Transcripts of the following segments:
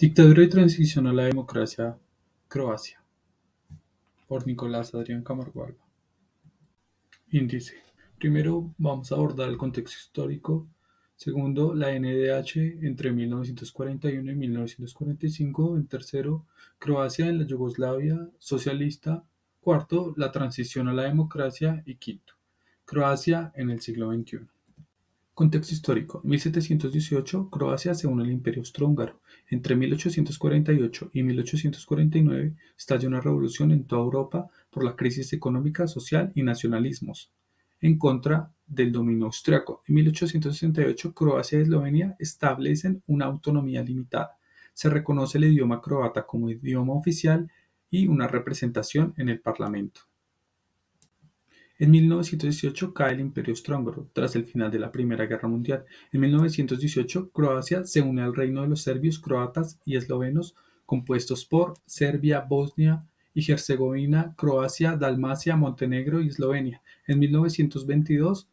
Dictadura y transición a la democracia, Croacia, por Nicolás Adrián Camargo Alba. Índice. Primero vamos a abordar el contexto histórico. Segundo, la NDH entre 1941 y 1945. En tercero, Croacia en la Yugoslavia socialista. Cuarto, la transición a la democracia. Y quinto, Croacia en el siglo XXI. Contexto histórico. En 1718, Croacia se une al Imperio Austrohúngaro. Entre 1848 y 1849 estalla una revolución en toda Europa por la crisis económica, social y nacionalismos, en contra del dominio austriaco. En 1868, Croacia y Eslovenia establecen una autonomía limitada. Se reconoce el idioma croata como idioma oficial y una representación en el Parlamento. En 1918 cae el Imperio Austrohúngaro tras el final de la Primera Guerra Mundial. En 1918, Croacia se une al reino de los serbios, croatas y eslovenos, compuestos por Serbia, Bosnia y Herzegovina, Croacia, Dalmacia, Montenegro y Eslovenia. En 1922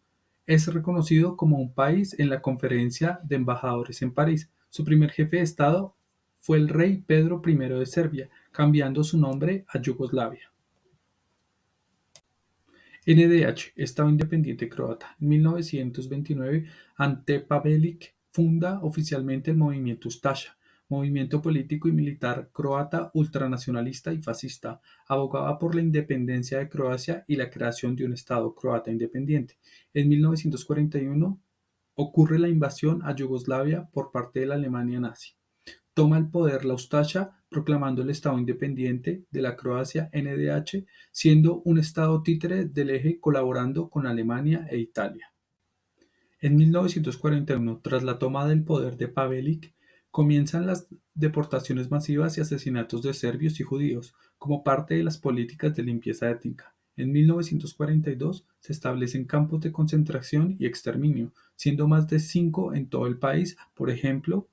es reconocido como un país en la Conferencia de Embajadores en París. Su primer jefe de Estado fue el rey Pedro I de Serbia, cambiando su nombre a Yugoslavia. NDH, Estado Independiente Croata. En 1929, Ante Pavelić funda oficialmente el movimiento Ustaša, movimiento político y militar croata ultranacionalista y fascista. Abogaba por la independencia de Croacia y la creación de un Estado croata independiente. En 1941 ocurre la invasión a Yugoslavia por parte de la Alemania nazi. Toma el poder la Ustaša, proclamando el Estado independiente de la Croacia NDH, siendo un Estado títere del Eje colaborando con Alemania e Italia. En 1941, tras la toma del poder de Pavelić, comienzan las deportaciones masivas y asesinatos de serbios y judíos, como parte de las políticas de limpieza étnica. En 1942 se establecen campos de concentración y exterminio, siendo más de 5 en todo el país, por ejemplo,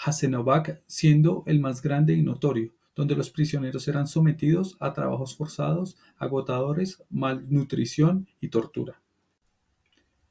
Jasenovac siendo el más grande y notorio, donde los prisioneros eran sometidos a trabajos forzados, agotadores, malnutrición y tortura.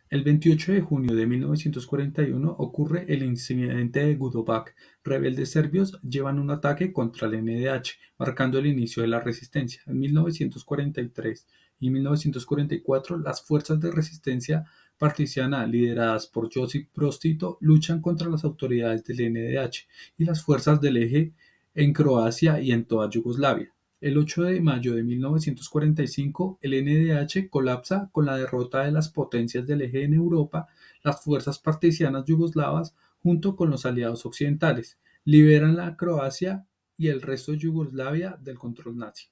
El 28 de junio de 1941 ocurre el incidente de Godovac. Rebeldes serbios llevan un ataque contra el NDH, marcando el inicio de la resistencia. En 1943 y 1944, las fuerzas de resistencia partisanas lideradas por Josip Broz Tito luchan contra las autoridades del NDH y las fuerzas del Eje en Croacia y en toda Yugoslavia. El 8 de mayo de 1945, el NDH colapsa con la derrota de las potencias del Eje en Europa. Las fuerzas partisanas yugoslavas, junto con los aliados occidentales, liberan la Croacia y el resto de Yugoslavia del control nazi.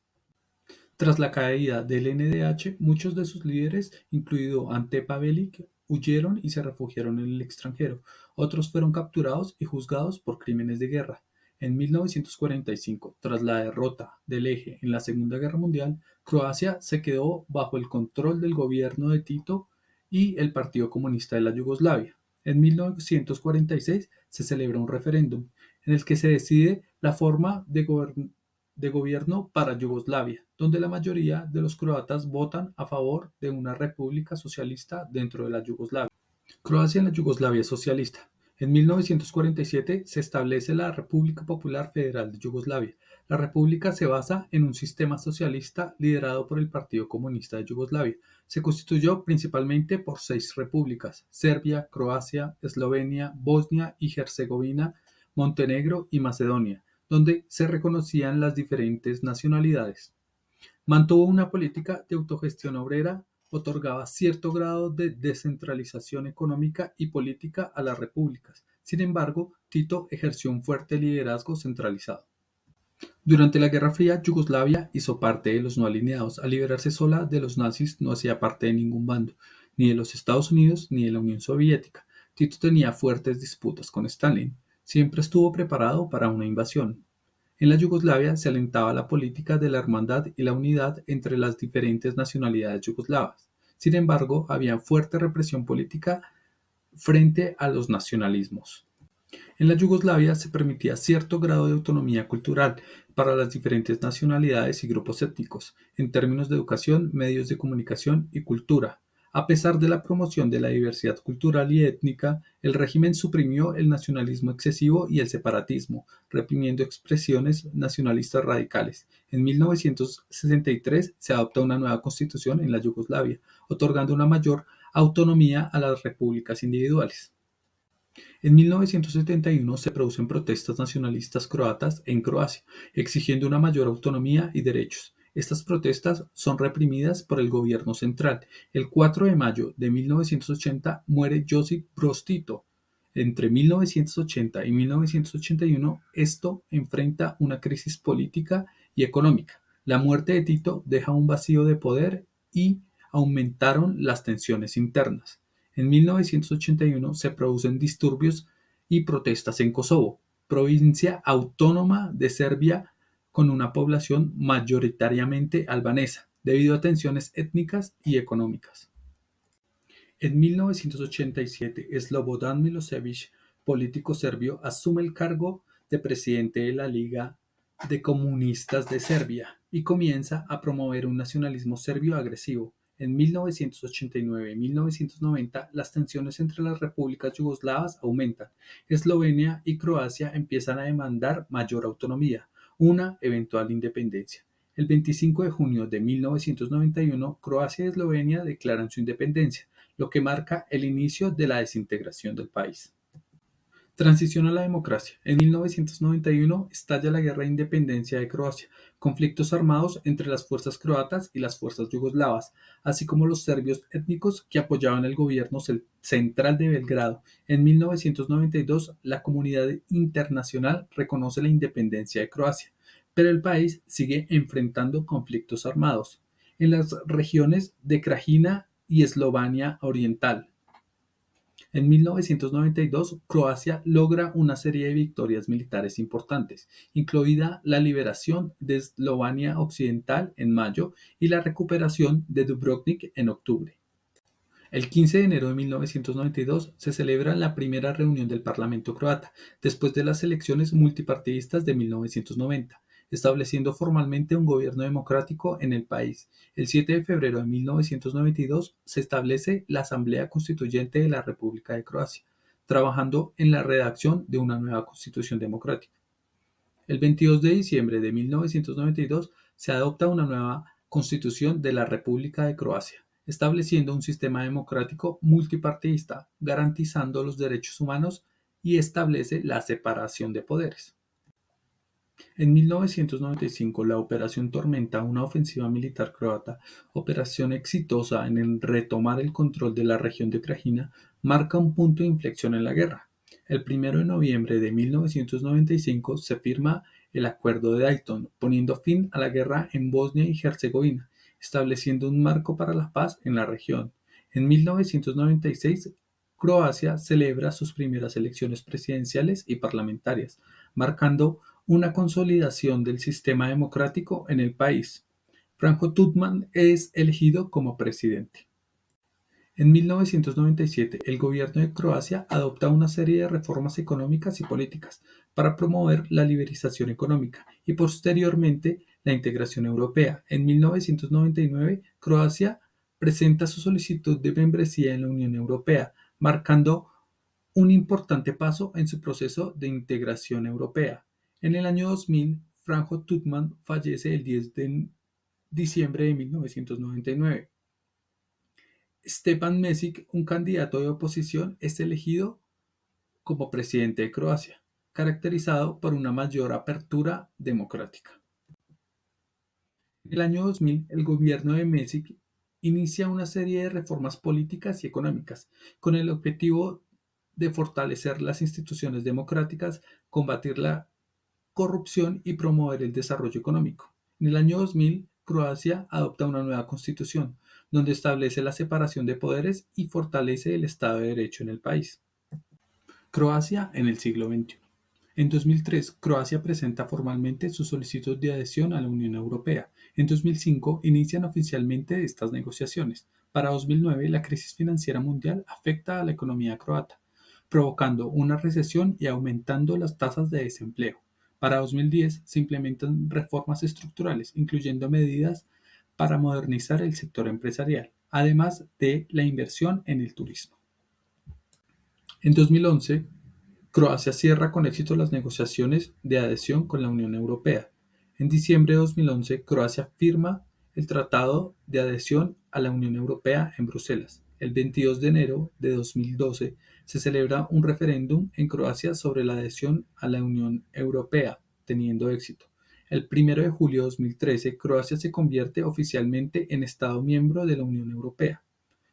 Tras la caída del NDH, muchos de sus líderes, incluido Ante Pavelić, huyeron y se refugiaron en el extranjero. Otros fueron capturados y juzgados por crímenes de guerra. En 1945, tras la derrota del Eje en la Segunda Guerra Mundial, Croacia se quedó bajo el control del gobierno de Tito y el Partido Comunista de la Yugoslavia. En 1946 se celebra un referéndum en el que se decide la forma de gobierno para Yugoslavia, donde la mayoría de los croatas votan a favor de una república socialista dentro de la Yugoslavia. Croacia en la Yugoslavia socialista. En 1947 se establece la República Popular Federal de Yugoslavia. La república se basa en un sistema socialista liderado por el Partido Comunista de Yugoslavia. Se constituyó principalmente por 6 repúblicas: Serbia, Croacia, Eslovenia, Bosnia y Herzegovina, Montenegro y Macedonia, donde se reconocían las diferentes nacionalidades. Mantuvo una política de autogestión obrera, otorgaba cierto grado de descentralización económica y política a las repúblicas. Sin embargo, Tito ejerció un fuerte liderazgo centralizado. Durante la Guerra Fría, Yugoslavia hizo parte de los no alineados. Al liberarse sola de los nazis, no hacía parte de ningún bando, ni de los Estados Unidos ni de la Unión Soviética. Tito tenía fuertes disputas con Stalin. Siempre estuvo preparado para una invasión. En la Yugoslavia se alentaba la política de la hermandad y la unidad entre las diferentes nacionalidades yugoslavas. Sin embargo, había fuerte represión política frente a los nacionalismos. En la Yugoslavia se permitía cierto grado de autonomía cultural para las diferentes nacionalidades y grupos étnicos, en términos de educación, medios de comunicación y cultura. A pesar de la promoción de la diversidad cultural y étnica, el régimen suprimió el nacionalismo excesivo y el separatismo, reprimiendo expresiones nacionalistas radicales. En 1963 se adopta una nueva constitución en la Yugoslavia, otorgando una mayor autonomía a las repúblicas individuales. En 1971 se producen protestas nacionalistas croatas en Croacia, exigiendo una mayor autonomía y derechos. Estas protestas son reprimidas por el gobierno central. El 4 de mayo de 1980 muere Josip Broz Tito. Entre 1980 y 1981, esto enfrenta una crisis política y económica. La muerte de Tito deja un vacío de poder y aumentaron las tensiones internas. En 1981 se producen disturbios y protestas en Kosovo, provincia autónoma de Serbia con una población mayoritariamente albanesa, debido a tensiones étnicas y económicas. En 1987, Slobodan Milosevic, político serbio, asume el cargo de presidente de la Liga de Comunistas de Serbia y comienza a promover un nacionalismo serbio agresivo. En 1989 y 1990, las tensiones entre las repúblicas yugoslavas aumentan. Eslovenia y Croacia empiezan a demandar mayor autonomía, una eventual independencia. El 25 de junio de 1991, Croacia y Eslovenia declaran su independencia, lo que marca el inicio de la desintegración del país. Transición a la democracia. En 1991 estalla la Guerra de Independencia de Croacia, conflictos armados entre las fuerzas croatas y las fuerzas yugoslavas, así como los serbios étnicos que apoyaban el gobierno central de Belgrado. En 1992, la comunidad internacional reconoce la independencia de Croacia, pero el país sigue enfrentando conflictos armados en las regiones de Krajina y Eslovenia Oriental. En 1992, Croacia logra una serie de victorias militares importantes, incluida la liberación de Eslovenia Occidental en mayo y la recuperación de Dubrovnik en octubre. El 15 de enero de 1992 se celebra la primera reunión del Parlamento croata, después de las elecciones multipartidistas de 1990, estableciendo formalmente un gobierno democrático en el país. El 7 de febrero de 1992 se establece la Asamblea Constituyente de la República de Croacia, trabajando en la redacción de una nueva constitución democrática. El 22 de diciembre de 1992 se adopta una nueva Constitución de la República de Croacia, estableciendo un sistema democrático multipartidista, garantizando los derechos humanos y establece la separación de poderes. En 1995, la Operación Tormenta, una ofensiva militar croata, operación exitosa en el retomar el control de la región de Krajina, marca un punto de inflexión en la guerra. El 1 de noviembre de 1995 se firma el Acuerdo de Dayton, poniendo fin a la guerra en Bosnia y Herzegovina, estableciendo un marco para la paz en la región. En 1996, Croacia celebra sus primeras elecciones presidenciales y parlamentarias, marcando una consolidación del sistema democrático en el país. Franjo Tuđman es elegido como presidente. En 1997, el gobierno de Croacia adopta una serie de reformas económicas y políticas para promover la liberalización económica y posteriormente la integración europea. En 1999, Croacia presenta su solicitud de membresía en la Unión Europea, marcando un importante paso en su proceso de integración europea. En el año 2000, Franjo Tuđman fallece el 10 de diciembre de 1999. Stjepan Mesić, un candidato de oposición, es elegido como presidente de Croacia, caracterizado por una mayor apertura democrática. En el año 2000, el gobierno de Mesić inicia una serie de reformas políticas y económicas, con el objetivo de fortalecer las instituciones democráticas, combatir la corrupción y promover el desarrollo económico. En el año 2000, Croacia adopta una nueva constitución, donde establece la separación de poderes y fortalece el Estado de Derecho en el país. Croacia en el siglo XXI. En 2003, Croacia presenta formalmente su solicitud de adhesión a la Unión Europea. En 2005, inician oficialmente estas negociaciones. Para 2009, la crisis financiera mundial afecta a la economía croata, provocando una recesión y aumentando las tasas de desempleo. Para 2010, se implementan reformas estructurales, incluyendo medidas para modernizar el sector empresarial. además de la inversión en el turismo. En 2011, Croacia cierra con éxito las negociaciones de adhesión con la Unión Europea. En diciembre de 2011, Croacia firma el Tratado de Adhesión a la Unión Europea en Bruselas. El 22 de enero de 2012 se celebra un referéndum en Croacia sobre la adhesión a la Unión Europea, teniendo éxito. El 1 de julio de 2013, Croacia se convierte oficialmente en Estado miembro de la Unión Europea.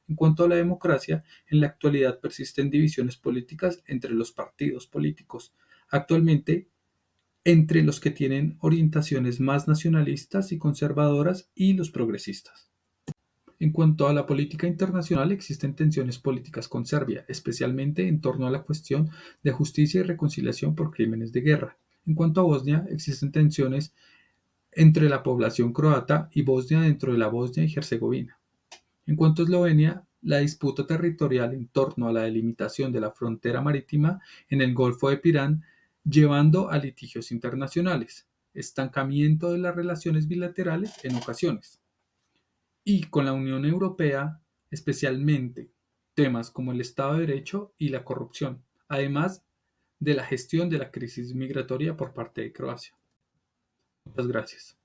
En cuanto a la democracia, en la actualidad persisten divisiones políticas entre los partidos políticos, actualmente entre los que tienen orientaciones más nacionalistas y conservadoras y los progresistas. En cuanto a la política internacional, existen tensiones políticas con Serbia, especialmente en torno a la cuestión de justicia y reconciliación por crímenes de guerra. En cuanto a Bosnia, existen tensiones entre la población croata y Bosnia dentro de la Bosnia y Herzegovina. En cuanto a Eslovenia, la disputa territorial en torno a la delimitación de la frontera marítima en el Golfo de Pirán, llevando a litigios internacionales, estancamiento de las relaciones bilaterales en ocasiones, y con la Unión Europea, especialmente temas como el Estado de Derecho y la corrupción, además de la gestión de la crisis migratoria por parte de Croacia. Muchas gracias.